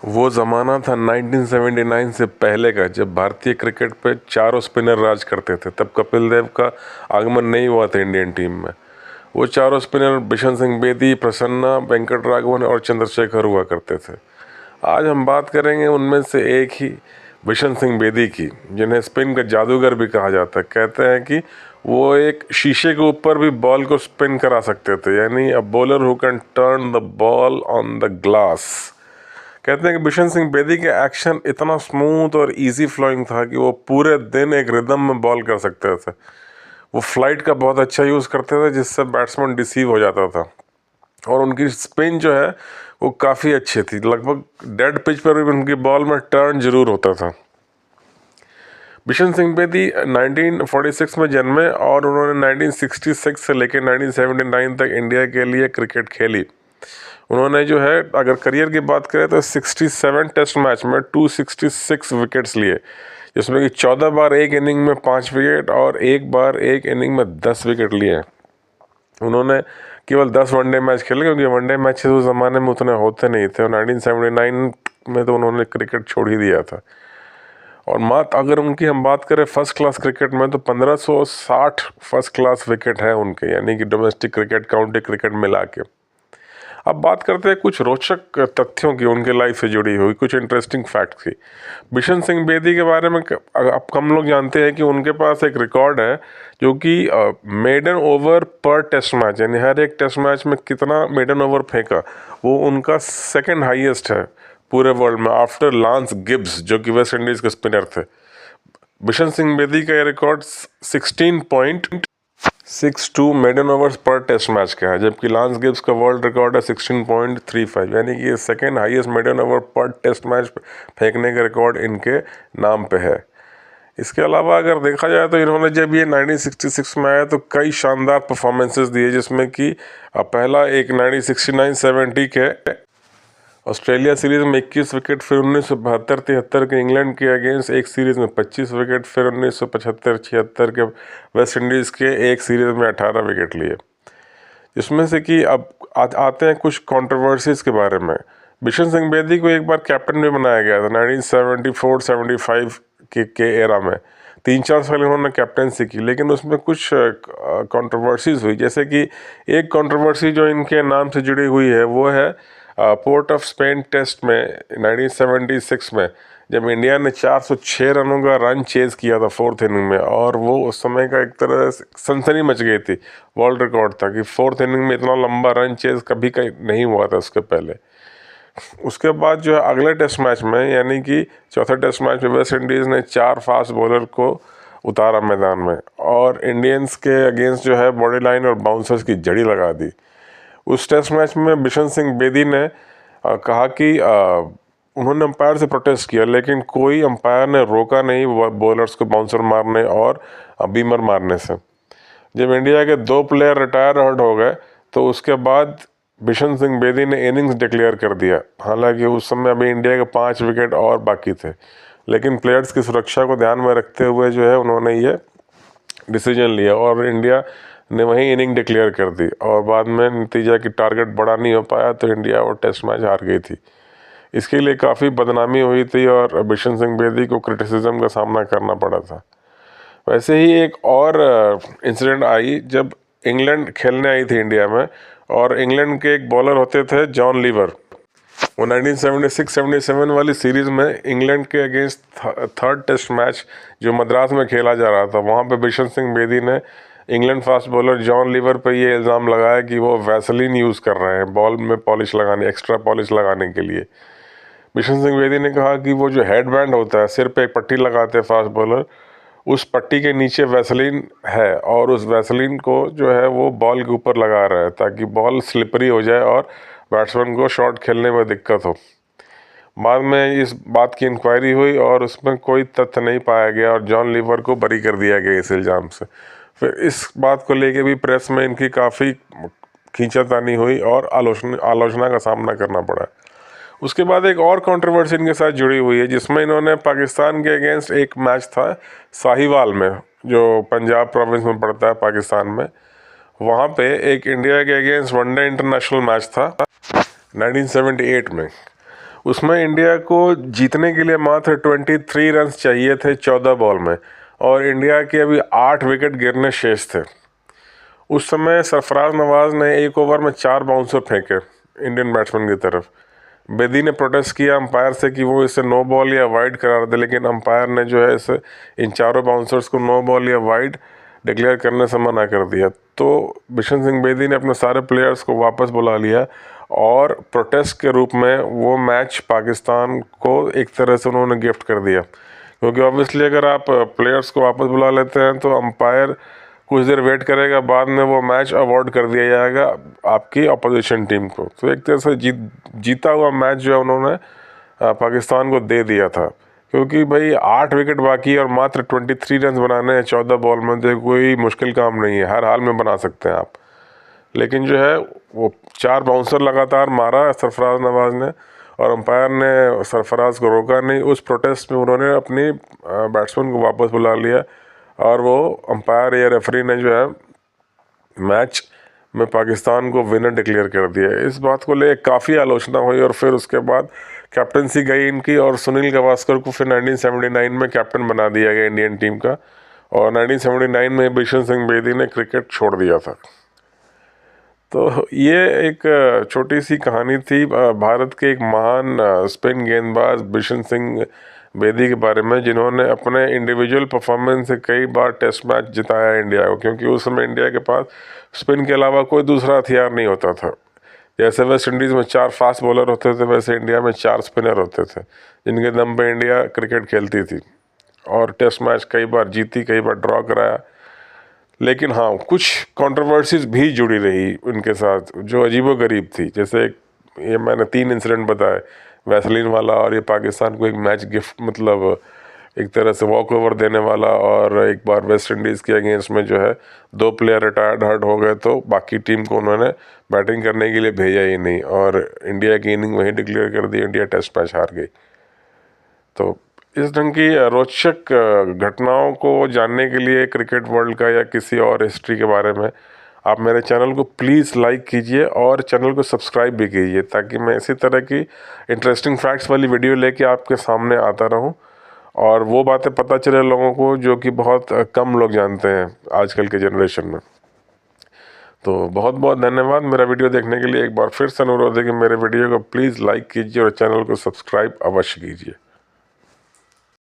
वो ज़माना था 1979 से पहले का, जब भारतीय क्रिकेट पे चारों स्पिनर राज करते थे। तब कपिल देव का आगमन नहीं हुआ था इंडियन टीम में। वो चारों स्पिनर बिशन सिंह बेदी, प्रसन्ना, वेंकट राघवन और चंद्रशेखर हुआ करते थे। आज हम बात करेंगे उनमें से एक ही बिशन सिंह बेदी की, जिन्हें स्पिन का जादूगर भी कहा जाता है। कहते हैं कि वो एक शीशे के ऊपर भी बॉल को स्पिन करा सकते थे, यानी a bowler who can turn the ball on the glass. कहते हैं कि बिशन सिंह बेदी के एक्शन इतना स्मूथ और इजी फ्लोइंग था कि वो पूरे दिन एक रिदम में बॉल कर सकते थे। वो फ्लाइट का बहुत अच्छा यूज़ करते थे, जिससे बैट्समैन डिसीव हो जाता था। और उनकी स्पिन जो है वो काफ़ी अच्छी थी। लगभग डेड पिच पर भी उनकी बॉल में टर्न जरूर होता था। बिशन सिंह बेदी 1946 में जन्मे और उन्होंने 1966 से लेकर 1979 तक इंडिया के लिए क्रिकेट खेली। उन्होंने जो है, अगर करियर की बात करें तो 67 टेस्ट मैच में 266 विकेट्स लिए, जिसमें कि 14 बार एक इनिंग में 5 विकेट और एक बार एक इनिंग में 10 विकेट लिए। उन्होंने केवल 10 वनडे मैच खेले, क्योंकि वनडे मैचेस उस ज़माने में उतने होते नहीं थे, और 1979 में तो उन्होंने क्रिकेट छोड़ ही दिया था। और अगर उनकी हम बात करें फर्स्ट क्लास क्रिकेट में, तो 1560 फर्स्ट क्लास विकेट हैं उनके, यानी कि डोमेस्टिक क्रिकेट, काउंटी क्रिकेट मिला के। अब बात करते हैं कुछ रोचक तथ्यों की, उनके लाइफ से जुड़ी हुई कुछ इंटरेस्टिंग फैक्ट की। बिशन सिंह बेदी के बारे में अब कम लोग जानते हैं कि उनके पास एक रिकॉर्ड है, जो कि मेडन ओवर पर टेस्ट मैच, यानी हर एक टेस्ट मैच में कितना मेडन ओवर फेंका, वो उनका सेकंड हाईएस्ट है पूरे वर्ल्ड में, आफ्टर लांस गिब्स, जो कि वेस्ट इंडीज़ के स्पिनर थे। बिशन सिंह बेदी का ये रिकॉर्ड 16.62 मेडन ओवर्स पर टेस्ट मैच का है, जबकि लांस गिब्स का वर्ल्ड रिकॉर्ड है 16.35, यानी कि ये सेकेंड हाईएस्ट मेडन ओवर पर टेस्ट मैच फेंकने का रिकॉर्ड इनके नाम पे है। इसके अलावा अगर देखा जाए तो इन्होंने जब ये 1966 में आया तो कई शानदार परफॉर्मेंसेस दिए, जिसमें कि पहला एक 1969-70 के ऑस्ट्रेलिया सीरीज़ में 21 विकेट, फिर 1972-73 के इंग्लैंड के अगेंस्ट एक सीरीज़ में 25 विकेट, फिर 1975-76 के वेस्ट इंडीज़ के एक सीरीज़ में 18 विकेट लिए। इसमें से कि अब आते हैं कुछ कंट्रोवर्सीज़ के बारे में। बिशन सिंह बेदी को एक बार कैप्टन भी बनाया गया था 1974-75 के एरा में। 3-4 साल इन्होंने कैप्टनसी की, लेकिन उसमें कुछ कंट्रोवर्सीज़ हुई। जैसे कि एक कंट्रोवर्सी जो इनके नाम से जुड़ी हुई है, वो है पोर्ट ऑफ स्पेन टेस्ट में 1976 में, जब इंडिया ने 406 रनों का रन चेज़ किया था फोर्थ इनिंग में, और वो उस समय का एक तरह से सनसनी मच गई थी। वर्ल्ड रिकॉर्ड था कि फोर्थ इनिंग में इतना लंबा रन चेज़ कभी नहीं हुआ था उसके पहले। उसके बाद जो है अगले टेस्ट मैच में, यानी कि चौथे टेस्ट मैच में, वेस्ट इंडीज़ ने 4 फास्ट बॉलर को उतारा मैदान में, और इंडियंस के अगेंस्ट जो है बॉडी लाइन और बाउंसर्स की जड़ी लगा दी। उस टेस्ट मैच में बिशन सिंह बेदी ने कहा कि उन्होंने अंपायर से प्रोटेस्ट किया, लेकिन कोई अंपायर ने रोका नहीं बॉलर्स को बाउंसर मारने और बीमर मारने से। जब इंडिया के 2 प्लेयर रिटायर आउट हो गए, तो उसके बाद बिशन सिंह बेदी ने इनिंग्स डिक्लेयर कर दिया। हालांकि उस समय अभी इंडिया के 5 विकेट और बाकी थे, लेकिन प्लेयर्स की सुरक्षा को ध्यान में रखते हुए जो है उन्होंने ये डिसीजन लिया, और इंडिया ने वहीं इनिंग डिक्लेयर कर दी। और बाद में नतीजा कि टारगेट बड़ा नहीं हो पाया, तो इंडिया वो टेस्ट मैच हार गई थी। इसके लिए काफ़ी बदनामी हुई थी, और बिशन सिंह बेदी को क्रिटिसिज्म का सामना करना पड़ा था। वैसे ही एक और इंसिडेंट आई, जब इंग्लैंड खेलने आई थी इंडिया में, और इंग्लैंड के एक बॉलर होते थे जॉन लीवर। वो 1976-77 वाली सीरीज़ में इंग्लैंड के अगेंस्ट थर्ड टेस्ट मैच जो मद्रास में खेला जा रहा था, वहाँ पे बिशन सिंह बेदी ने England fast bowler John Lever पे ये इल्ज़ाम लगाया कि वो वैसलीन यूज़ कर रहे हैं बॉल में पॉलिश लगाने, एक्स्ट्रा पॉलिश लगाने के लिए। बिशन सिंह बेदी ने कहा कि वो जो हेड बैंड होता है, सिर पे एक पट्टी लगाते हैं फास्ट बॉलर, उस पट्टी के नीचे वैसलीन है, और उस वैसलीन को जो है वो बॉल के ऊपर लगा रहा है, ताकि बॉल स्लिपरी हो जाए और बैट्समैन को शॉट खेलने में दिक्कत हो। बाद में इस बात की इंक्वायरी हुई, और उसमें कोई तथ्य नहीं पाया गया, और जॉन लीवर को बरी कर दिया गया इस इल्ज़ाम से। फिर इस बात को लेके भी प्रेस में इनकी काफ़ी खींचातानी हुई, और आलोचना का सामना करना पड़ा। उसके बाद एक और कंट्रोवर्सी इनके साथ जुड़ी हुई है, जिसमें इन्होंने पाकिस्तान के अगेंस्ट एक मैच था साहिवाल में, जो पंजाब प्रोविंस में पड़ता है पाकिस्तान में। वहाँ पे एक इंडिया के अगेंस्ट वनडे इंटरनेशनल मैच था 1978 में। उसमें इंडिया को जीतने के लिए मात्र 23 रन चाहिए थे 14 बॉल में, और इंडिया के अभी 8 विकेट गिरने शेष थे। उस समय सरफराज नवाज ने एक ओवर में 4 बाउंसर फेंके इंडियन बैट्समैन की तरफ। बेदी ने प्रोटेस्ट किया अंपायर से कि वो इसे नो बॉल या वाइड करार दे, लेकिन अंपायर ने जो है इसे इन चारों बाउंसर्स को नो बॉल या वाइड डिक्लेयर करने से मना कर दिया। तो बिशन सिंह बेदी ने अपने सारे प्लेयर्स को वापस बुला लिया और प्रोटेस्ट के रूप में वो मैच पाकिस्तान को एक तरह से उन्होंने गिफ्ट कर दिया, क्योंकि ऑब्वियसली अगर आप प्लेयर्स को वापस बुला लेते हैं तो अंपायर कुछ देर वेट करेगा, बाद में वो मैच अवॉर्ड कर दिया जाएगा आपकी अपोजिशन टीम को। तो एक तरह से जीता हुआ मैच जो है उन्होंने पाकिस्तान को दे दिया था, क्योंकि भाई 8 विकेट बाकी और मात्र 23 रन बनाने हैं 14 बॉल में, तो कोई मुश्किल काम नहीं है, हर हाल में बना सकते हैं आप। लेकिन जो है वो 4 बाउंसर लगातार मारा सरफराज नवाज ने, और अंपायर ने सरफराज को रोका नहीं। उस प्रोटेस्ट में उन्होंने अपनी बैट्समैन को वापस बुला लिया, और वो अंपायर या रेफरी ने जो है मैच में पाकिस्तान को विनर डिक्लेयर कर दिया। इस बात को ले काफ़ी आलोचना हुई, और फिर उसके बाद कैप्टनसी गई इनकी, और सुनील गावस्कर को फिर 1979 में कैप्टन बना दिया गया इंडियन टीम का, और 1979 में बिशन सिंह बेदी ने क्रिकेट छोड़ दिया था। तो ये एक छोटी सी कहानी थी भारत के एक महान स्पिन गेंदबाज बिशन सिंह बेदी के बारे में, जिन्होंने अपने इंडिविजुअल परफॉर्मेंस से कई बार टेस्ट मैच जिताया इंडिया को, क्योंकि उस समय इंडिया के पास स्पिन के अलावा कोई दूसरा हथियार नहीं होता था। जैसे वेस्ट इंडीज़ में 4 फास्ट बॉलर होते थे, वैसे इंडिया में 4 स्पिनर होते थे, जिनके दम पे इंडिया क्रिकेट खेलती थी, और टेस्ट मैच कई बार जीती, कई बार ड्रॉ कराया। लेकिन हाँ, कुछ कंट्रोवर्सीज भी जुड़ी रही उनके साथ जो अजीबोगरीब थी। जैसे ये मैंने 3 इंसिडेंट बताए, वैसलीन वाला, और ये पाकिस्तान को एक मैच गिफ्ट मतलब एक तरह से वॉक ओवर देने वाला, और एक बार वेस्ट इंडीज़ के अगेंस्ट में जो है 2 प्लेयर रिटायर्ड हर्ट हो गए, तो बाकी टीम को उन्होंने बैटिंग करने के लिए भेजा ही नहीं, और इंडिया की इनिंग वहीं डिक्लेयर कर दी, इंडिया टेस्ट मैच हार गई। तो इस ढंग की रोचक घटनाओं को जानने के लिए क्रिकेट वर्ल्ड का या किसी और हिस्ट्री के बारे में आप मेरे चैनल को प्लीज़ लाइक कीजिए, और चैनल को सब्सक्राइब भी कीजिए, ताकि मैं इसी तरह की इंटरेस्टिंग फैक्ट्स वाली वीडियो लेके आपके सामने आता रहूं, और वो बातें पता चले लोगों को जो कि बहुत कम लोग जानते हैं आजकल के जनरेशन में। तो बहुत बहुत धन्यवाद मेरा वीडियो देखने के लिए। एक बार फिर से अनुरोध है कि मेरे वीडियो को प्लीज़ लाइक कीजिए और चैनल को सब्सक्राइब अवश्य कीजिए।